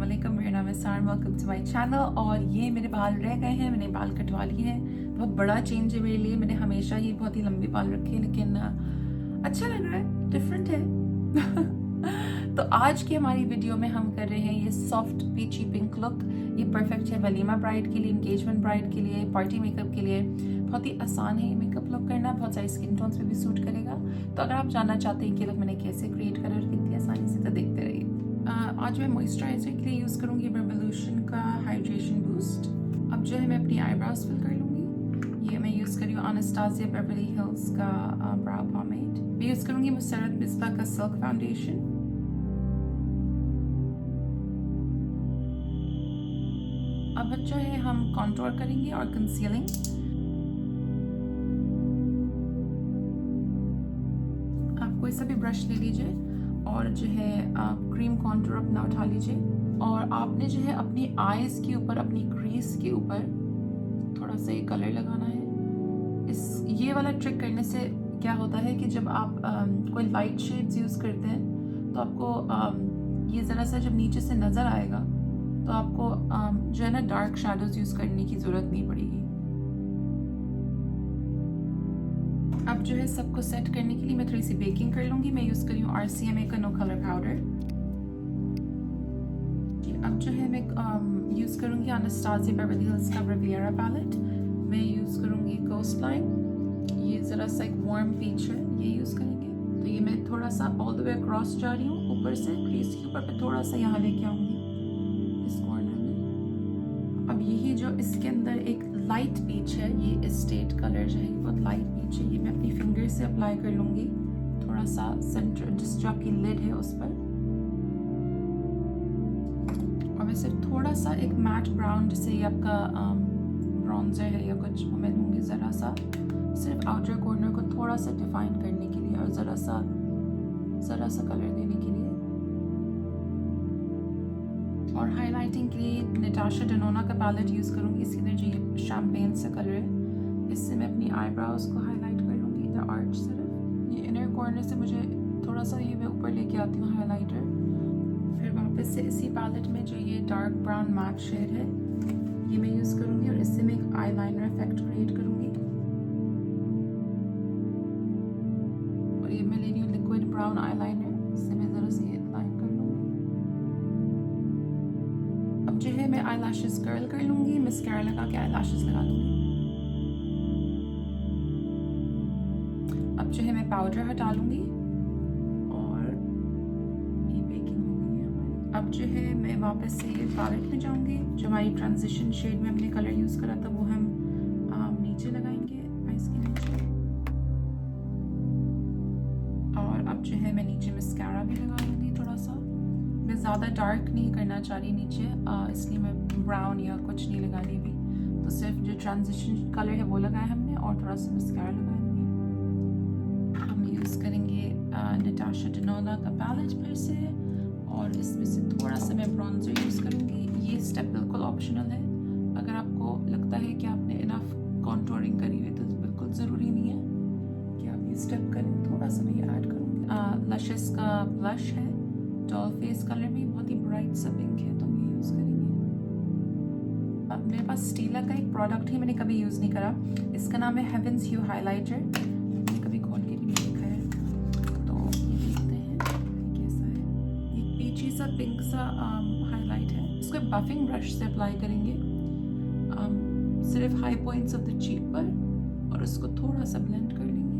अस्सलामुअलैकुम, मेरा नाम है सार, वेलकम टू माय चैनल। और ये मेरे बाल रह गए हैं, मैंने बाल कटवा लिए हैं। बहुत बड़ा चेंज है मेरे लिए। मैंने हमेशा ही बहुत ही लंबे बाल रखे हैं, लेकिन अच्छा लग रहा है, डिफरेंट है। तो आज की हमारी वीडियो में हम कर रहे हैं ये सॉफ्ट पीची पिंक लुक। ये परफेक्ट है वलीमा ब्राइड के लिए, इंगेजमेंट ब्राइड के लिए, पार्टी मेकअप के लिए। बहुत ही आसान है ये मेकअप लुक करना, बहुत सारी स्किन टोन्स पे भी सूट करेगा। तो अगर आप जानना चाहते हैं कि लुक मैंने कैसे क्रिएट करा और कितनी आसानी से, तो देखते रहिए। आज मैं मॉइस्चराइजर के लिए यूज़ करूँगी रेवोल्यूशन का हाइड्रेशन बूस्ट। अब जो है मैं अपनी आईब्रोज फिल कर लूँगी। ये मैं यूज़ कर रही हूँ अनास्टासिया बेवरली हिल्स का ब्राउ पॉमेड। मैं यूज़ करूँगी मसरत मिसबा का सिल्क फाउंडेशन। अब जो है हम कॉन्टोर करेंगे और कंसीलिंग। आप कोई सा भी ब्रश ले लीजिए और जो है क्रीम कॉन्टूर अपना उठा लीजिए और आपने जो है अपनी आईज के ऊपर, अपनी क्रीज के ऊपर थोड़ा सा ये कलर लगाना है। ये वाला ट्रिक करने से क्या होता है कि जब आप कोई लाइट शेड्स यूज़ करते हैं तो आपको ये ज़रा सा जब नीचे से नज़र आएगा तो आपको जो है ना डार्क शैडोज यूज़ करने की ज़रूरत नहीं पड़ेगी। अब जो है सबको सेट करने के लिए मैं थोड़ी सी बेकिंग कर लूँगी। मैं यूज़ कर रही हूँ RCMA का नो कलर पाउडर। अब जो है मैं यूज़ करूँगी अनास्टासिया बेवरली हिल्स का रिविएरा पैलेट। मैं यूज़ करूँगी कोस्ट लाइन। ये ज़रा सा एक वार्म पीच है, ये यूज़ करेंगे। तो ये मैं थोड़ा सा ऑल द वे अक्रॉस जा रही हूँ, ऊपर से क्रीज के ऊपर पे थोड़ा सा यहाँ लेके आऊँगी इस कॉर्नर में। अब यही जो इसके अंदर एक लाइट पीच है, ये एस्टेट कलर जो है ये बहुत लाइट पीच है, ये मैं अपनी फिंगर से अप्लाई कर लूँगी थोड़ा सा सेंटर, जो आपकी लिड है उस पर। और मैं सिर्फ थोड़ा सा एक मैट ब्राउन, जैसे ये आपका ब्राउन्जर है या कुछ, वो मैं लूँगी ज़रा सा, सिर्फ आउटर कॉर्नर को थोड़ा सा डिफाइन करने के लिए और ज़रा सा कलर देने के लिए। और हाईलाइटिंग के लिए नटाशा डेनोना का पैलेट यूज़ करूँगी। इसके अंदर जो ये शैम्पेन सा कलर है, इससे मैं अपनी आईब्रोज को हाईलाइट कर लूँगी इधर आर्च सिर्फ। ये इनर कॉर्नर से मुझे थोड़ा सा ये मैं ऊपर लेके आती हूँ हाईलाइटर। फिर वापस से इसी पैलेट में जो ये डार्क ब्राउन मैट शेड है, ये मैं यूज़ करूँगी और इससे मैं एक आई लाइनर इफेक्ट क्रिएट करूँगी। और ये मैं ले रही हूँ लिक्विड ब्राउन आई लाइनर, इससे मैं ज़रा सी लाइन कर लूँगी। अब जो है मैं आई लैशेस कर्ल कर लूँगी, मस्कारा लगा के आई लैशेस लगा लूँगी। अब जो है मैं पाउडर हटा लूँगी और ये बेकिंग हो गई है हमारी। अब जो है मैं वापस से ये पैलेट में जाऊँगी। जो हमारी ट्रांजिशन शेड में हमने कलर यूज़ करा था वो हम नीचे लगाएंगे आइज के नीचे। और अब जो है मैं नीचे मस्कारा भी लगा लूँगी थोड़ा सा। मैं ज़्यादा डार्क नहीं करना चाह रही नीचे, इसलिए मैं ब्राउन या कुछ नहीं लगा रही अभी। तो सिर्फ जो ट्रांजिशन कलर है वो लगाया हमने और थोड़ा सा मस्कारा लगाएंगे। हम यूज़ करेंगे नटाशा डेनोना का पैलेट फिर से, और इसमें से थोड़ा सा मैं ब्रॉन्जर यूज़ करूँगी। ये स्टेप बिल्कुल ऑप्शनल है। अगर आपको लगता है कि आपने इनफ कॉन्टोरिंग करी हुई तो बिल्कुल ज़रूरी नहीं है कि आप ये स्टेप करें। थोड़ा सा मैं ये ऐड करूँगी। लशेस का ब्लश है, डॉल फेस कलर में, बहुत ही ब्राइट सा पिंक है, तो हम ये यूज़ करेंगे। मेरे पास स्टीला का एक प्रोडक्ट है, मैंने कभी यूज़ नहीं करा। इसका नाम है हेवंस ह्यू हाइलाइटर। मैंने कभी खोल के भी नहीं देखा है, तो ये देखते हैं कैसा है। ये पीची सा पिंक सा हाईलाइट है। इसको बफिंग ब्रश से अप्लाई करेंगे सिर्फ high points of the cheek पर, और उसको थोड़ा सा ब्लेंड कर लेंगे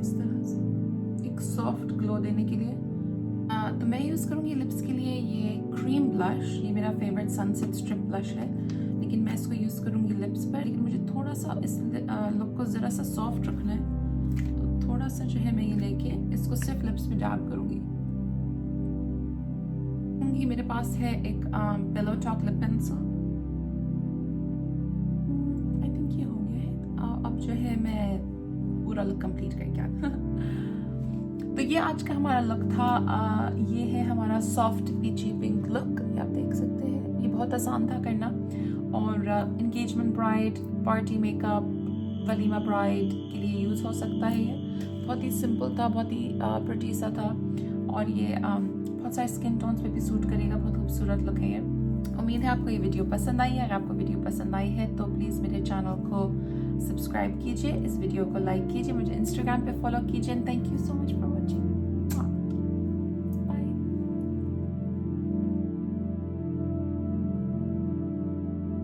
इस तरह से, एक सॉफ्ट ग्लो देने के लिए। तो मैं यूज़ करूँगी लिप्स के लिए ये क्रीम ब्लश। ये मेरा फेवरेट सनसेट स्ट्रिप ब्लश है, लेकिन मैं इसको यूज़ करूँगी लिप्स पर। लेकिन मुझे थोड़ा सा इस लुक को ज़रा सा सॉफ्ट रखना है, तो थोड़ा सा जो है मैं ये लेके इसको सिर्फ लिप्स पे डैब करूँगी। मेरे पास है एक pillow talk lip pencil. I think ये हो गया है। अब जो है मैं पूरा लुक कंप्लीट करके आता तो ये आज का हमारा लुक था। ये है हमारा सॉफ्ट पीची पिंक लुक, ये आप देख सकते हैं। ये बहुत आसान था करना, और engagement bride, party makeup, walima bride के लिए यूज़ हो सकता है। ये बहुत ही सिंपल था, बहुत ही प्रिटी सा था, और ये बहुत सारे स्किन टोन्स पे भी सूट करेगा, बहुत खूबसूरत लुक है ये। उम्मीद है आपको ये वीडियो पसंद आई है। अगर आपको वीडियो पसंद आई है तो प्लीज़ मेरे चैनल को सब्सक्राइब कीजिए, इस वीडियो को लाइक कीजिए, मुझे इंस्टाग्राम पे फॉलो कीजिए। And thank you so much for